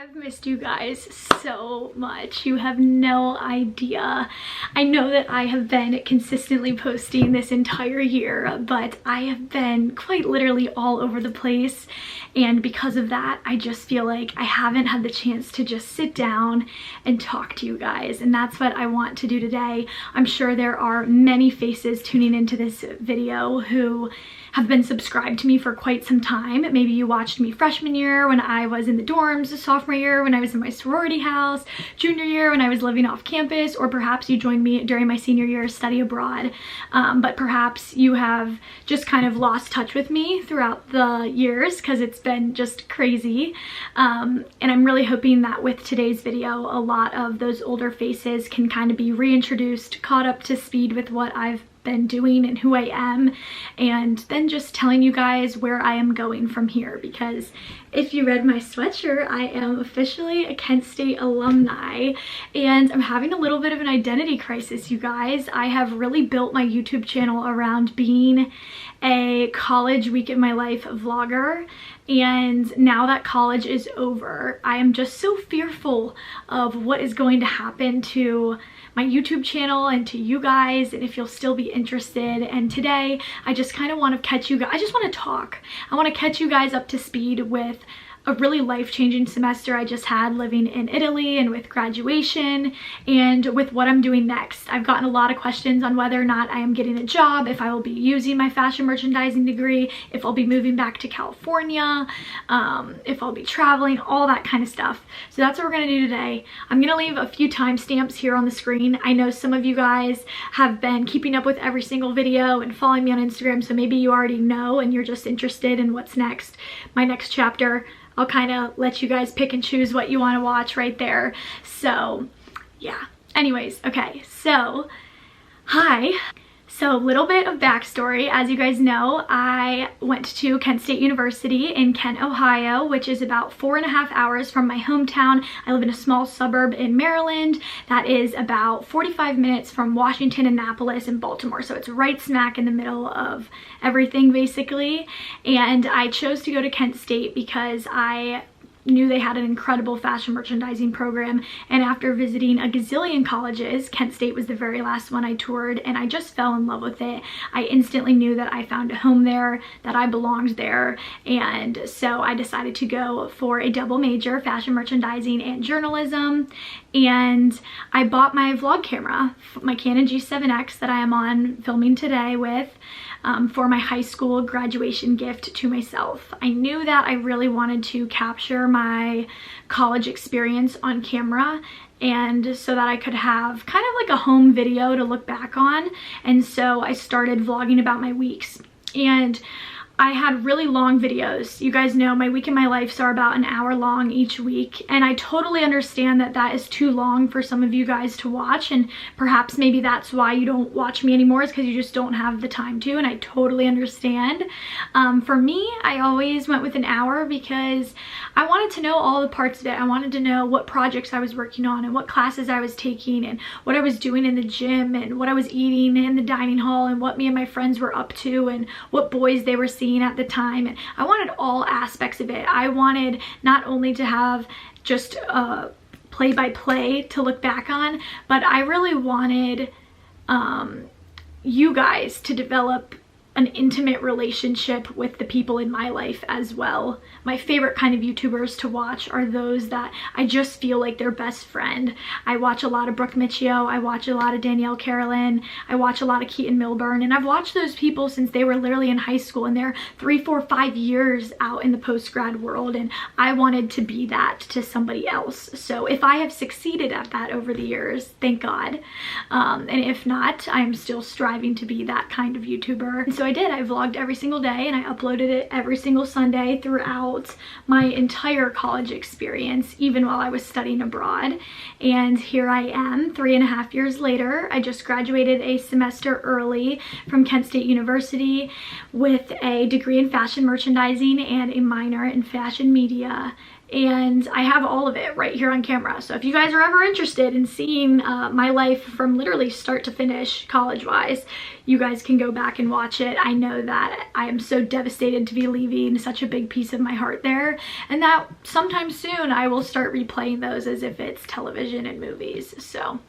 I've missed you guys so much. You have no idea. I know that I have been consistently posting this entire year, but I have been quite literally all over the place. And because of that, I just feel like I haven't had the chance to just sit down and talk to you guys. And that's what I want to do today. I'm sure there are many faces tuning into this video who have been subscribed to me for quite some time. Maybe you watched me freshman year when I was in the dorms, sophomore year when I was in my sorority house, junior year when I was living off campus, or perhaps you joined me during my senior year study abroad. But perhaps you have just kind of lost touch with me throughout the years because it's been just crazy. And I'm really hoping that with today's video, a lot of those older faces can kind of be reintroduced, caught up to speed with what I've been doing and who I am, and then just telling you guys where I am going from here. Because if you read my sweatshirt, I am officially a Kent State alumni, and I'm having a little bit of an identity crisis, you guys. I have really built my YouTube channel around being a college week in my life vlogger, and now that college is over, I am just so fearful of what is going to happen to my YouTube channel and to you guys, and if you'll still be interested. And today I just kind of want to catch you guys, I just want to talk. I want to catch you guys up to speed with a really life-changing semester I just had living in Italy, and with graduation, and with what I'm doing next. I've gotten a lot of questions on whether or not I am getting a job, if I will be using my fashion merchandising degree, if I'll be moving back to California, if I'll be traveling, all that kind of stuff. So that's what we're gonna do today. I'm gonna leave a few timestamps here on the screen. I know some of you guys have been keeping up with every single video and following me on Instagram, so maybe you already know and you're just interested in what's next, my next chapter. I'll kind of let you guys pick and choose what you want to watch right there. So yeah, anyways, okay, so hi. So a little bit of backstory. As you guys know, I went to Kent State University in Kent, Ohio, which is about 4.5 hours from my hometown. I live in a small suburb in Maryland that is about 45 minutes from Washington, Annapolis, and Baltimore. So it's right smack in the middle of everything, basically. And I chose to go to Kent State because I knew they had an incredible fashion merchandising program, and after visiting a gazillion colleges, Kent State was the very last one I toured, and I just fell in love with it. I instantly knew that I found a home there, that I belonged there, and so I decided to go for a double major, fashion merchandising and journalism. And I bought my vlog camera, my Canon G7X that I am on filming today with, for my high school graduation gift to myself. I knew that I really wanted to capture my college experience on camera, and so that I could have kind of like a home video to look back on. And so I started vlogging about my weeks, and I had really long videos. You guys know my week in my life are about an hour long each week, and I totally understand that that is too long for some of you guys to watch, and perhaps maybe that's why you don't watch me anymore, is because you just don't have the time to, and I totally understand. For me, I always went with an hour because I wanted to know all the parts of it. I wanted to know what projects I was working on, and what classes I was taking, and what I was doing in the gym, and what I was eating in the dining hall, and what me and my friends were up to, and what boys they were seeing at the time. And I wanted all aspects of it. I wanted not only to have just play-by-play to look back on, but I really wanted you guys to develop an intimate relationship with the people in my life as well. My favorite kind of YouTubers to watch are those that I just feel like they're best friend. I watch a lot of Brooke Michio, I watch a lot of Danielle Carolyn, I watch a lot of Keaton Milburn, and I've watched those people since they were literally in high school, and they're 3, 4, 5 years out in the post-grad world, and I wanted to be that to somebody else. So if I have succeeded at that over the years, thank God. And if not, I'm still striving to be that kind of YouTuber. And so I did. I vlogged every single day, and I uploaded it every single Sunday throughout my entire college experience, even while I was studying abroad. And here I am 3.5 years later. I just graduated a semester early from Kent State University with a degree in fashion merchandising and a minor in fashion media. and I have all of it right here on camera. So if you guys are ever interested in seeing my life from literally start to finish college-wise, you guys can go back and watch it. I know that I am so devastated to be leaving such a big piece of my heart there, and that sometime soon I will start replaying those as if it's television and movies. So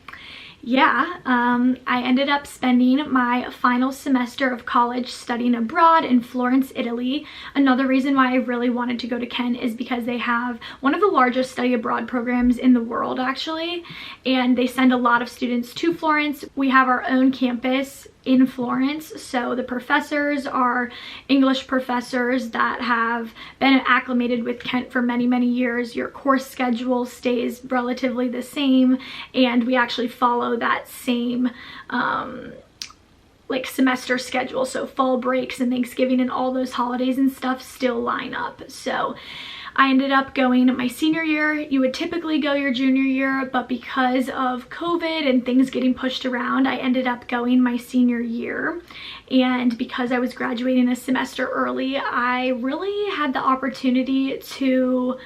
yeah, I ended up spending my final semester of college studying abroad in Florence, Italy. Another reason why I really wanted to go to Kent is because they have one of the largest study abroad programs in the world, actually, and they send a lot of students to Florence. We have our own campus in Florence, so the professors are English professors that have been acclimated with Kent for many years. Your course schedule stays relatively the same, and we actually follow that same like semester schedule, so fall breaks and Thanksgiving and all those holidays and stuff still line up. So I ended up going my senior year. You would typically go your junior year, but because of COVID and things getting pushed around, I ended up going my senior year. And because I was graduating a semester early, I really had the opportunity to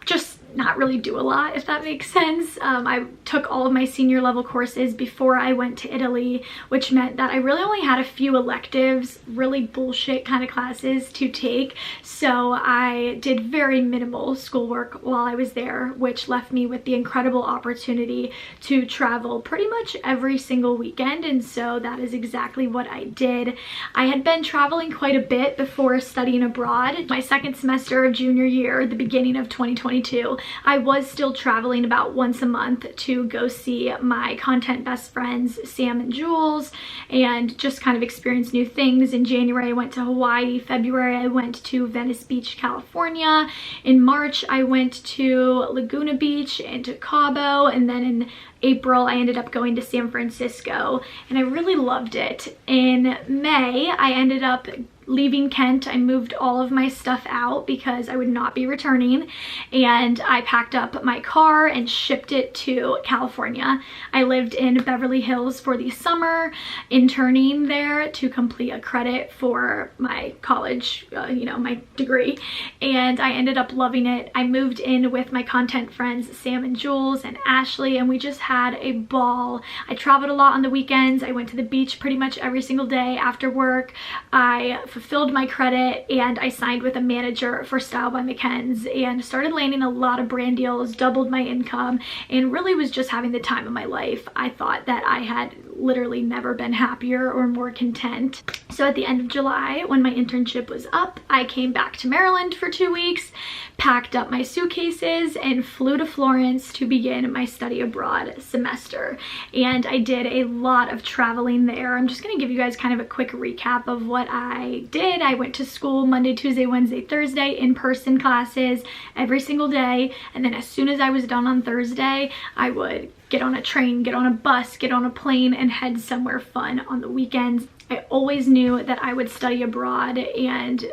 just not really do a lot, if that makes sense. I took all of my senior level courses before I went to Italy, which meant that I really only had a few electives, really bullshit kind of classes to take. So I did very minimal schoolwork while I was there, which left me with the incredible opportunity to travel pretty much every single weekend. And so that is exactly what I did. I had been traveling quite a bit before studying abroad. My second semester of junior year, the beginning of 2022, I was still traveling about once a month to go see my content best friends, Sam and Jules, and just kind of experience new things. In January, I went to Hawaii. February, I went to Venice Beach, California. In March, I went to Laguna Beach and to Cabo, and then in April, I ended up going to San Francisco, and I really loved it. In May, I ended up leaving Kent. I moved all of my stuff out because I would not be returning, and I packed up my car and shipped it to California. I lived in Beverly Hills for the summer, interning there to complete a credit for my college, my degree, and I ended up loving it. I moved in with my content friends, Sam and Jules and Ashley, and we just had a ball. I traveled a lot on the weekends. I went to the beach pretty much every single day after work. I fulfilled my credit, and I signed with a manager for Style by MCKENZ and started landing a lot of brand deals, doubled my income, and really was just having the time of my life. I thought that I had literally never been happier or more content. So at the end of July, when my internship was up, I came back to Maryland for 2 weeks, packed up my suitcases, and flew to Florence to begin my study abroad semester. And I did a lot of traveling there. I'm just gonna give you guys kind of a quick recap of what I did. I went to school Monday, Tuesday, Wednesday, Thursday, in-person classes every single day. And then as soon as I was done on Thursday, I would get on a train, get on a bus, get on a plane, and head somewhere fun on the weekends. I always knew that I would study abroad, and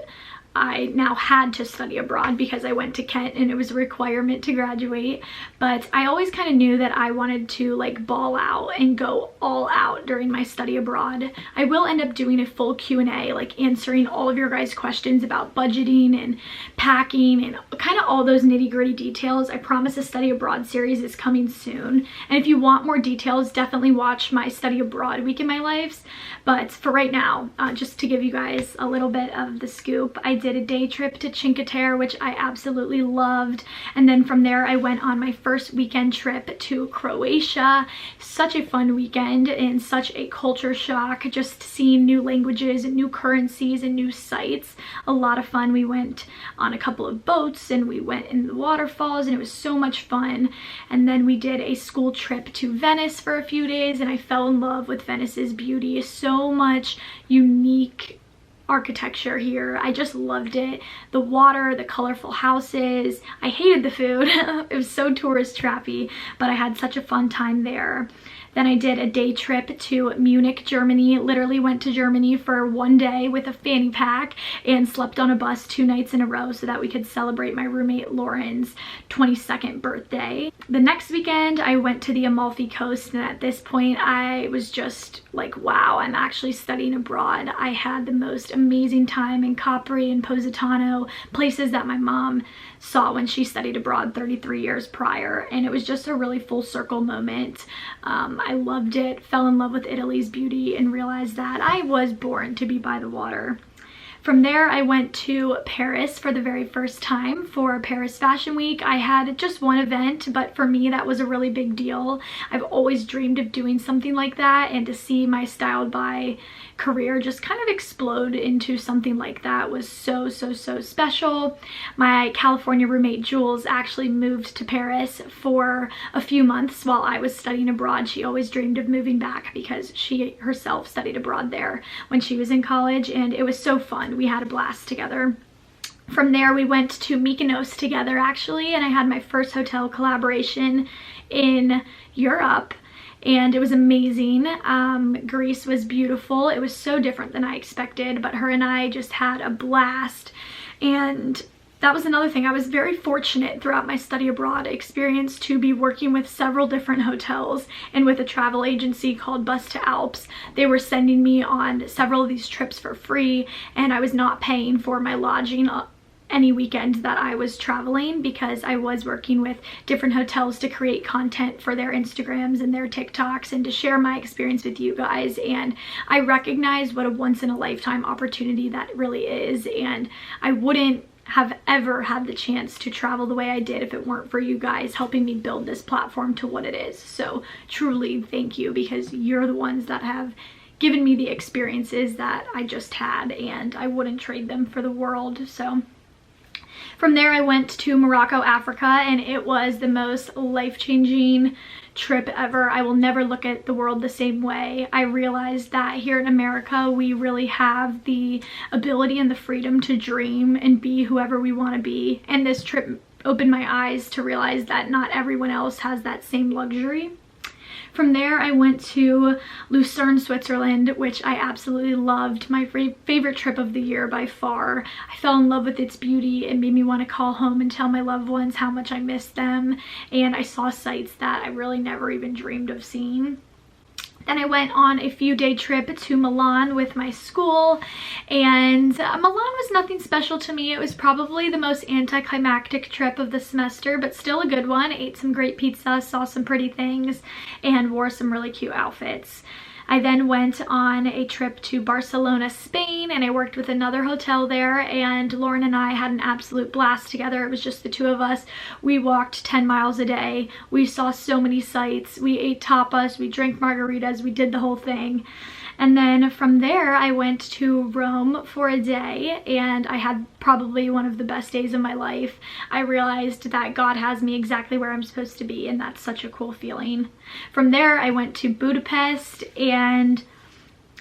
I now had to study abroad because I went to Kent and it was a requirement to graduate. But I always kind of knew that I wanted to like ball out and go all out during my study abroad. I will end up doing a full Q&A, like answering all of your guys' questions about budgeting and packing and kind of all those nitty-gritty details. I promise a study abroad series is coming soon. And if you want more details, definitely watch my study abroad week in my lives. But for right now, just to give you guys a little bit of the scoop, I did a day trip to Cinque Terre, which I absolutely loved. And then from there, I went on my first weekend trip to Croatia. Such a fun weekend and such a culture shock, just seeing new languages and new currencies and new sights. A lot of fun. We went on a couple of boats and we went in the waterfalls, and it was so much fun. And then we did a school trip to Venice for a few days, and I fell in love with Venice's beauty. So much unique architecture here. I just loved it. The water, the colorful houses. I hated the food. It was so tourist trappy, but I had such a fun time there. Then I did a day trip to Munich, Germany. Literally went to Germany for one day with a fanny pack and slept on a bus 2 nights in a row so that we could celebrate my roommate Lauren's 22nd birthday. The next weekend I went to the Amalfi Coast, and at this point I was just like, wow, I'm actually studying abroad. I had the most amazing time in Capri and Positano, places that my mom saw when she studied abroad 33 years prior, and it was just a really full circle moment. I loved it, fell in love with Italy's beauty, and realized that I was born to be by the water. From there, I went to Paris for the very first time for Paris Fashion Week. I had just one event, but for me, that was a really big deal. I've always dreamed of doing something like that, and to see my Styledby career just kind of explode into something like that was so special. My California roommate Jules actually moved to Paris for a few months while I was studying abroad. She always dreamed of moving back because she herself studied abroad there when she was in college, and it was so fun. We had a blast together. From there, we went to Mykonos together actually, and I had my first hotel collaboration in Europe. And it was amazing. Greece was beautiful. It was so different than I expected, but her and I just had a blast. And that was another thing. I was very fortunate throughout my study abroad experience to be working with several different hotels and with a travel agency called Bus to Alps. They were sending me on several of these trips for free, and I was not paying for my lodging any weekend that I was traveling because I was working with different hotels to create content for their Instagrams and their TikToks and to share my experience with you guys. And I recognize what a once-in-a-lifetime opportunity that really is, and I wouldn't have ever had the chance to travel the way I did if it weren't for you guys helping me build this platform to what it is. So truly thank you, because you're the ones that have given me the experiences that I just had, and I wouldn't trade them for the world. So from there, I went to Morocco, Africa, and it was the most life-changing trip ever. I will never look at the world the same way. I realized that here in America, we really have the ability and the freedom to dream and be whoever we want to be. And this trip opened my eyes to realize that not everyone else has that same luxury. From there, I went to Lucerne, Switzerland, which I absolutely loved. My favorite trip of the year by far. I fell in love with its beauty. It made me want to call home and tell my loved ones how much I miss them. And I saw sights that I really never even dreamed of seeing. Then I went on a few-day trip to Milan with my school, and Milan was nothing special to me. It was probably the most anticlimactic trip of the semester, but still a good one. Ate some great pizza, saw some pretty things, and wore some really cute outfits. I then went on a trip to Barcelona, Spain, and I worked with another hotel there, and Lauren and I had an absolute blast together. It was just the two of us. We walked 10 miles a day. We saw so many sights. We ate tapas, we drank margaritas, we did the whole thing. And then from there, I went to Rome for a day, and I had probably one of the best days of my life. I realized that God has me exactly where I'm supposed to be, and that's such a cool feeling. From there, I went to Budapest, and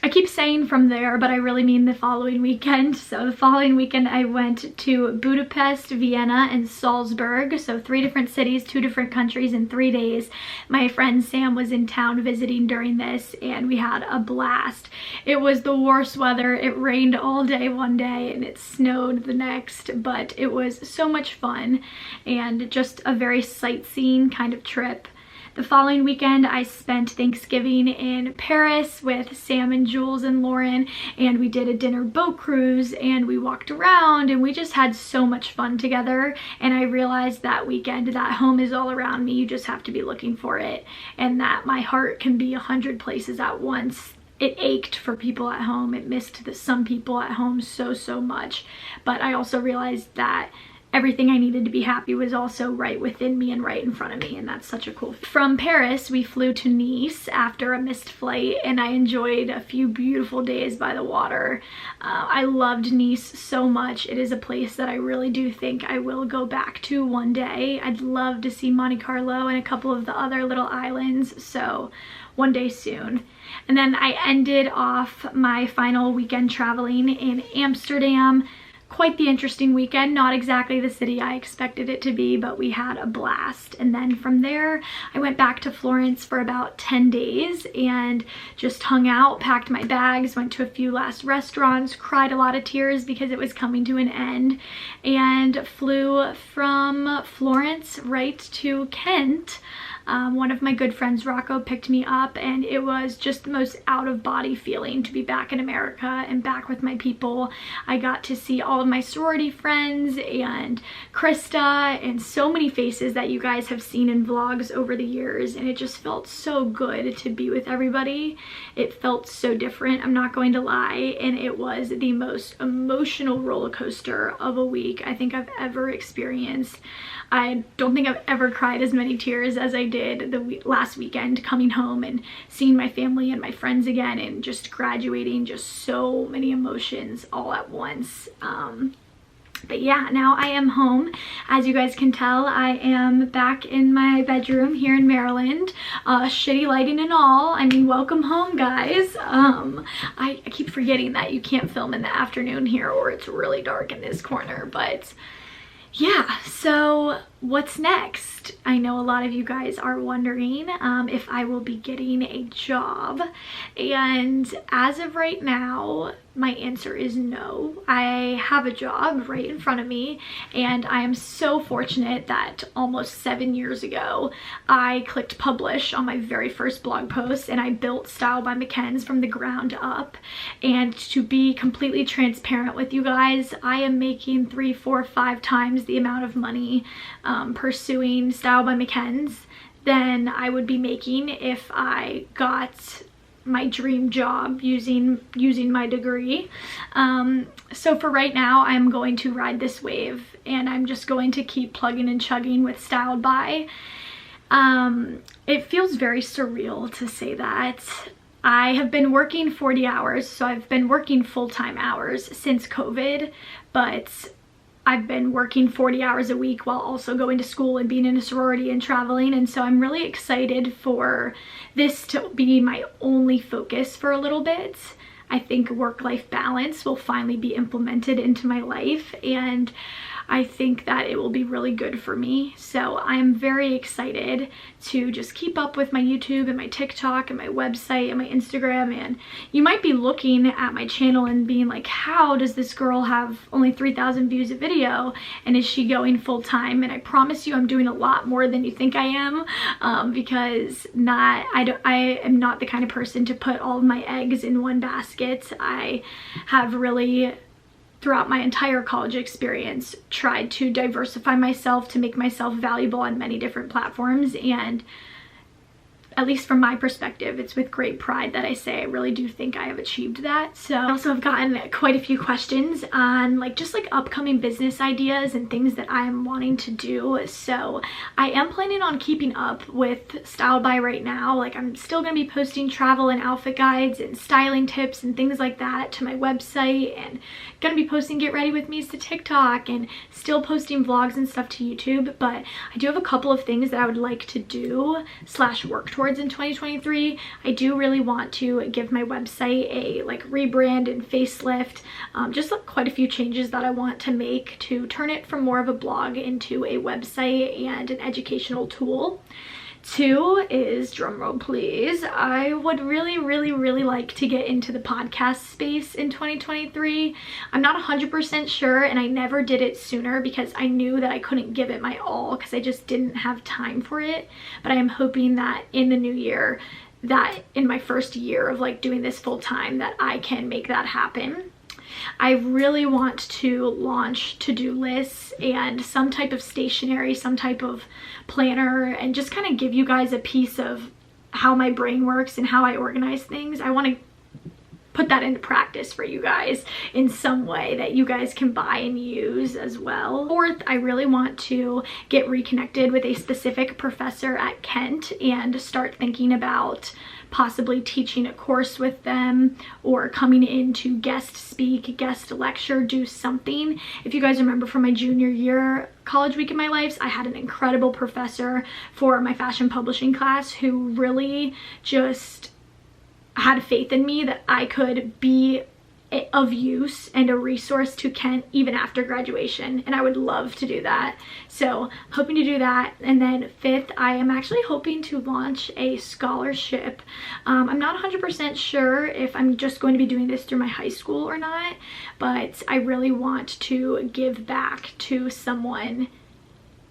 I keep saying from there, but I really mean the following weekend. So the following weekend I went to Budapest, Vienna, and Salzburg. So 3 different cities, 2 different countries in 3 days. My friend Sam was in town visiting during this, and we had a blast. It was the worst weather. It rained all day one day and it snowed the next, but it was so much fun and just a very sightseeing kind of trip. The following weekend, I spent Thanksgiving in Paris with Sam and Jules and Lauren, and we did a dinner boat cruise, and we walked around, and we just had so much fun together. And I realized that weekend that home is all around me. You just have to be looking for it, and that my heart can be 100 places at once. It ached for people at home. It missed some people at home so much. But I also realized that everything I needed to be happy was also right within me and right in front of me, and that's such a cool feeling. From Paris, we flew to Nice after a missed flight, and I enjoyed a few beautiful days by the water. I loved Nice so much. It is a place that I really do think I will go back to one day. I'd love to see Monte Carlo and a couple of the other little islands, so one day soon. And then I ended off my final weekend traveling in Amsterdam. quite the interesting weekend. Not exactly the city I expected it to be, but we had a blast. And then from there, I went back to Florence for about 10 days and just hung out, packed my bags, went to a few last restaurants, cried a lot of tears because it was coming to an end, and flew from Florence right to Kent. One of my good friends, Rocco, picked me up, and it was just the most out-of-body feeling to be back in America and back with my people. I got to see all of my sorority friends and Krista and so many faces that you guys have seen in vlogs over the years, and it just felt so good to be with everybody. It felt so different, I'm not going to lie, and it was the most emotional roller coaster of a week I think I've ever experienced. I don't think I've ever cried as many tears as I did the last weekend, coming home and seeing my family and my friends again and just graduating. Just so many emotions all at once. But yeah, now I am home. As you guys can tell, I am back in my bedroom here in Maryland. Shitty lighting and all. I mean, welcome home, guys. I keep forgetting that you can't film in the afternoon here or it's really dark in this corner, but yeah, so what's next? I know a lot of you guys are wondering if I will be getting a job, and as of right now, my answer is no. I have a job right in front of me, and I am so fortunate that almost 7 years ago, I clicked publish on my very first blog post, and I built Style by MCKENZ from the ground up. And to be completely transparent with you guys, I am making 3, 4, 5 times the amount of money pursuing Style by MCKENZ than I would be making if I got my dream job using my degree. So for right now, I'm going to ride this wave, and I'm just going to keep plugging and chugging with Styledby. It feels very surreal to say that. I have been working 40 hours, so I've been working full-time hours since COVID, but I've been working 40 hours a week while also going to school and being in a sorority and traveling, and so I'm really excited for this to be my only focus for a little bit. I think work-life balance will finally be implemented into my life, and I think that it will be really good for me. So I'm very excited to just keep up with my YouTube and my TikTok and my website and my Instagram. And you might be looking at my channel and being like, how does this girl have only 3,000 views a video, and is she going full time? And I promise you I'm doing a lot more than you think I am, because I am not the kind of person to put all of my eggs in one basket. I have really, throughout my entire college experience, tried to diversify myself to make myself valuable on many different platforms, and at least from my perspective, it's with great pride that I say I really do think I have achieved that. So I also have gotten quite a few questions on just upcoming business ideas and things that I am wanting to do. So I am planning on keeping up with Styledby right now. I'm still going to be posting travel and outfit guides and styling tips and things like that to my website, and going to be posting Get Ready With Me's to TikTok, and still posting vlogs and stuff to YouTube. But I do have a couple of things that I would like to do / work towards in 2023. I do really want to give my website a rebrand and facelift, just quite a few changes that I want to make to turn it from more of a blog into a website and an educational tool. 2 is, drumroll please, I would really like to get into the podcast space in 2023. I'm not 100% sure, and I never did it sooner because I knew that I couldn't give it my all because I just didn't have time for it. But I am hoping that in the new year, that in my first year of doing this full time, that I can make that happen. I really want to launch to-do lists and some type of stationery, some type of planner, and just kind of give you guys a piece of how my brain works and how I organize things. I want to put that into practice for you guys in some way that you guys can buy and use as well. 4th, I really want to get reconnected with a specific professor at Kent and start thinking about possibly teaching a course with them or coming in to guest speak, guest lecture, do something. If you guys remember from my junior year college week in my life, I had an incredible professor for my fashion publishing class who really just had faith in me that I could be of use and a resource to Kent even after graduation, and I would love to do that. So hoping to do that. And then 5th, I am actually hoping to launch a scholarship. I'm not 100% sure if I'm just going to be doing this through my high school or not, but I really want to give back to someone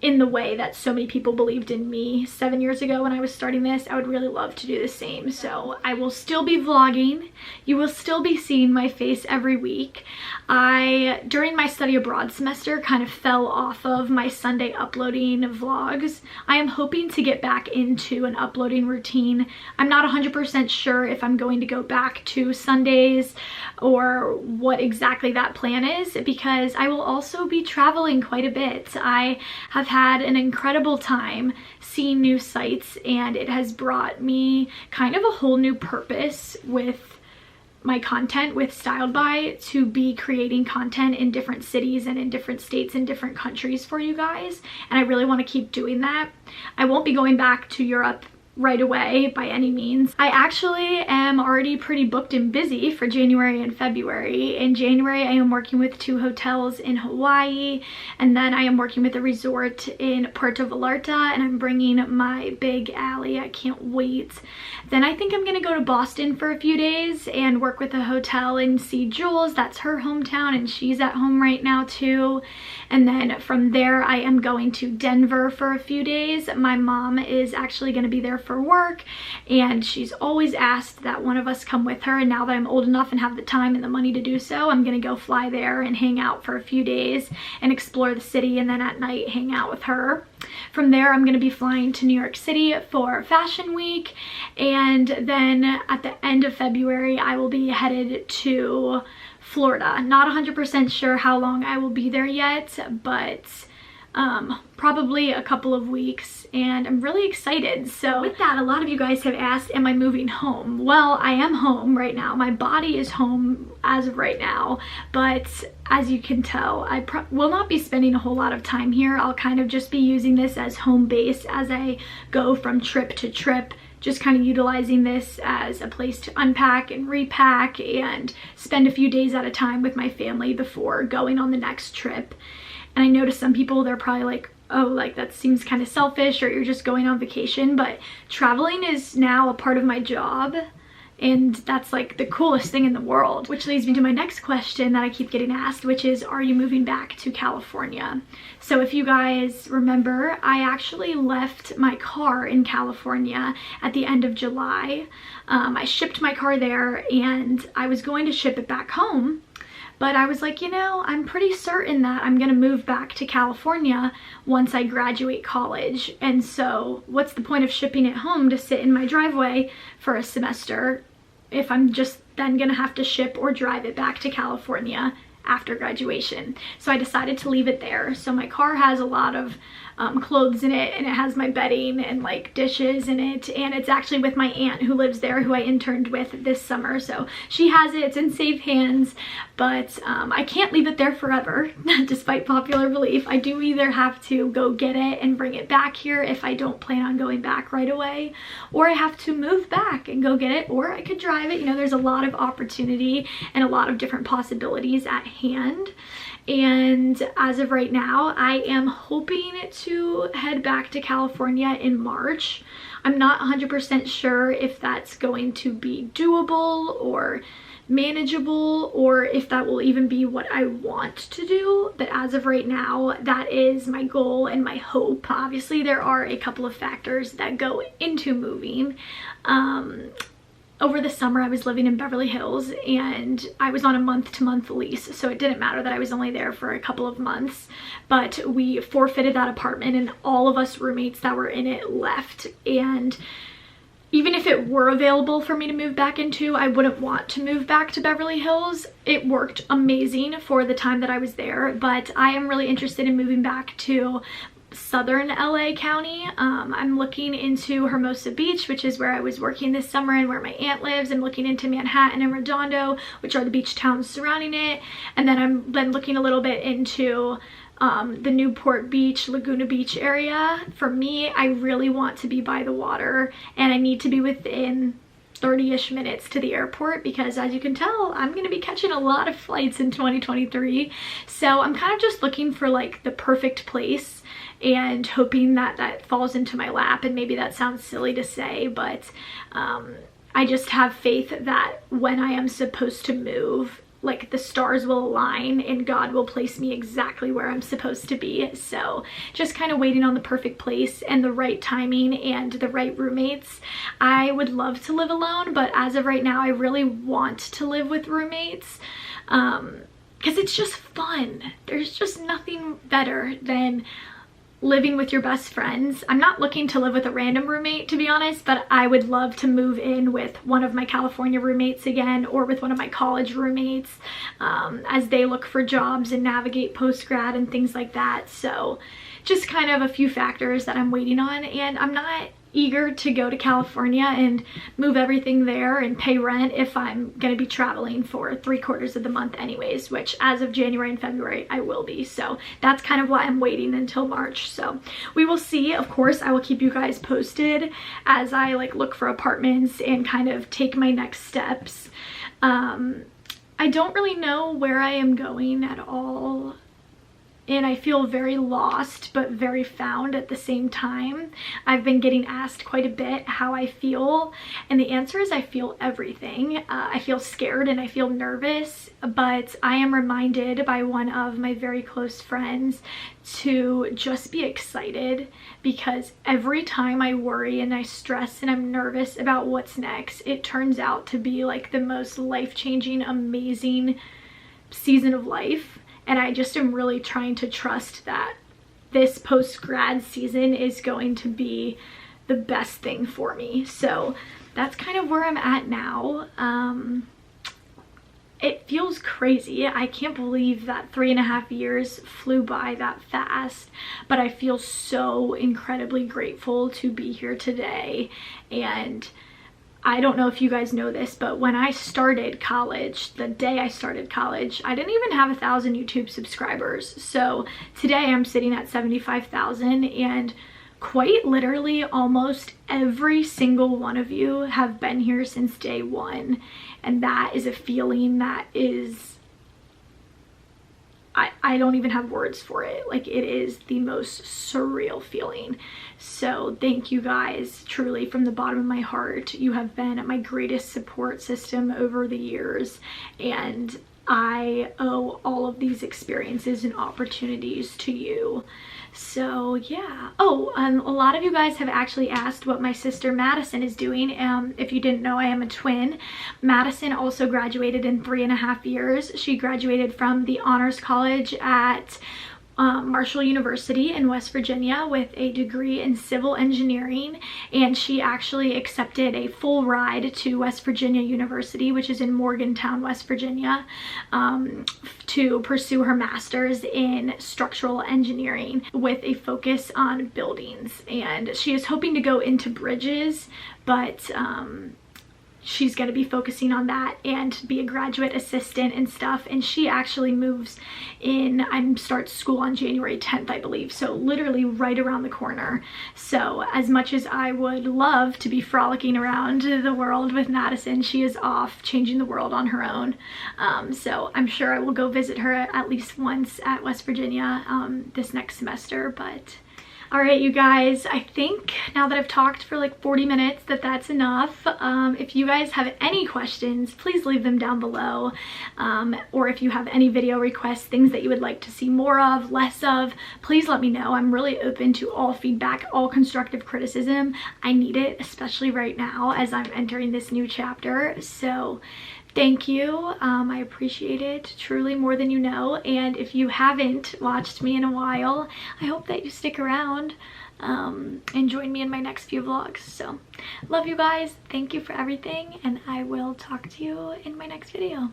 in the way that so many people believed in me 7 years ago when I was starting this. I would really love to do the same. So I will still be vlogging. You will still be seeing my face every week. During my study abroad semester, kind of fell off of my Sunday uploading vlogs. I am hoping to get back into an uploading routine. I'm not 100% sure if I'm going to go back to Sundays or what exactly that plan is, because I will also be traveling quite a bit. I have had an incredible time seeing new sites, and it has brought me kind of a whole new purpose with my content with Styledby, to be creating content in different cities and in different states and different countries for you guys, and I really want to keep doing that. I won't be going back to Europe right away by any means. I actually am already pretty booked and busy for January and February. In January, I am working with 2 hotels in Hawaii, and then I am working with a resort in Puerto Vallarta, and I'm bringing my big Allie. I can't wait. Then I think I'm gonna go to Boston for a few days and work with a hotel and see Jules. That's her hometown, and she's at home right now too. And then from there, I am going to Denver for a few days. My mom is actually gonna be there for work, and she's always asked that one of us come with her, and now that I'm old enough and have the time and the money to do so, I'm gonna go fly there and hang out for a few days and explore the city, and then at night hang out with her. From there, I'm gonna be flying to New York City for Fashion Week, and then at the end of February, I will be headed to Florida. Not 100% sure how long I will be there yet, but probably a couple of weeks, and I'm really excited. So with that, a lot of you guys have asked, am I moving home? Well, I am home right now. My body is home as of right now, but as you can tell, I will not be spending a whole lot of time here. I'll kind of just be using this as home base as I go from trip to trip, just kind of utilizing this as a place to unpack and repack and spend a few days at a time with my family before going on the next trip. And I know to some people, they're probably like, oh, like that seems kind of selfish, or you're just going on vacation, but traveling is now a part of my job, and that's like the coolest thing in the world. Which leads me to my next question that I keep getting asked, which is, are you moving back to California? So if you guys remember, I actually left my car in California at the end of July. I shipped my car there, and I was going to ship it back home. But I was like, you know, I'm pretty certain that I'm gonna move back to California once I graduate college. And so what's the point of shipping it home to sit in my driveway for a semester if I'm just then gonna have to ship or drive it back to California after graduation? So I decided to leave it there. So my car has a lot of clothes in it, and it has my bedding and like dishes in it, and it's actually with my aunt who lives there, who I interned with this summer, so she has it. It's in safe hands, but I can't leave it there forever. Despite popular belief, I do either have to go get it and bring it back here if I don't plan on going back right away, or I have to move back and go get it, or I could drive it. You know, there's a lot of opportunity and a lot of different possibilities at hand. And as of right now, I am hoping to head back to California in March. I'm not 100% sure if that's going to be doable or manageable, or if that will even be what I want to do. But as of right now, that is my goal and my hope. Obviously, there are a couple of factors that go into moving. Over the summer, I was living in Beverly Hills, and I was on a month-to-month lease, so it didn't matter that I was only there for a couple of months, but we forfeited that apartment, and all of us roommates that were in it left. And even if it were available for me to move back into, I wouldn't want to move back to Beverly Hills. It worked amazing for the time that I was there, but I am really interested in moving back to southern LA County. I'm looking into Hermosa Beach, which is where I was working this summer and where my aunt lives. I'm looking into Manhattan and Redondo, which are the beach towns surrounding it. And then I'm looking a little bit into the Newport Beach, Laguna Beach area. For me, I really want to be by the water, and I need to be within 30-ish minutes to the airport, because as you can tell, I'm going to be catching a lot of flights in 2023. So I'm kind of just looking for like the perfect place and hoping that that falls into my lap. And maybe that sounds silly to say, but I just have faith that when I am supposed to move, like the stars will align and God will place me exactly where I'm supposed to be. So just kind of waiting on the perfect place and the right timing and the right roommates. I would love to live alone, but as of right now, I really want to live with roommates because it's just fun. There's just nothing better than living with your best friends. I'm not looking to live with a random roommate, to be honest, but I would love to move in with one of my California roommates again, or with one of my college roommates as they look for jobs and navigate post-grad and things like that. So just kind of a few factors that I'm waiting on, and I'm not eager to go to California and move everything there and pay rent if I'm going to be traveling for 3/4 of the month anyways, which as of January and February I will be. So that's kind of why I'm waiting until March. So we will see. Of course, I will keep you guys posted as I like look for apartments and kind of take my next steps. I don't really know where I am going at all, and I feel very lost but very found at the same time. I've been getting asked quite a bit how I feel, and the answer is I feel everything. I feel scared and I feel nervous, but I am reminded by one of my very close friends to just be excited, because every time I worry and I stress and I'm nervous about what's next, it turns out to be like the most life-changing, amazing season of life. And I just am really trying to trust that this post-grad season is going to be the best thing for me. So that's kind of where I'm at now. It feels crazy. I can't believe that 3.5 years flew by that fast, but I feel so incredibly grateful to be here today. And I don't know if you guys know this, but when I started college, the day I started college, I didn't even have 1,000 YouTube subscribers. So today I'm sitting at 75,000, and quite literally almost every single one of you have been here since day one. And that is a feeling that is, I don't even have words for it. Like, it is the most surreal feeling. So thank you guys, truly, from the bottom of my heart. You have been my greatest support system over the years, and I owe all of these experiences and opportunities to you. So yeah. Oh, a lot of you guys have actually asked what my sister Madison is doing. If you didn't know, I am a twin. Madison also graduated in 3.5 years. She graduated from the Honors College at Marshall University in West Virginia with a degree in civil engineering, and she actually accepted a full ride to West Virginia University, which is in Morgantown, West Virginia, to pursue her master's in structural engineering with a focus on buildings. And she is hoping to go into bridges, but she's going to be focusing on that and be a graduate assistant and stuff. And she actually moves in and starts school on January 10th, I believe. So literally right around the corner. So as much as I would love to be frolicking around the world with Madison, she is off changing the world on her own. So I'm sure I will go visit her at least once at West Virginia this next semester. But all right, you guys, I think now that I've talked for like 40 minutes that's enough. If you guys have any questions, please leave them down below. Or if you have any video requests, things that you would like to see more of, less of, please let me know. I'm really open to all feedback, all constructive criticism. I need it, especially right now as I'm entering this new chapter. So thank you. I appreciate it truly more than you know. And if you haven't watched me in a while, I hope that you stick around and join me in my next few vlogs. So love you guys. Thank you for everything, and I will talk to you in my next video.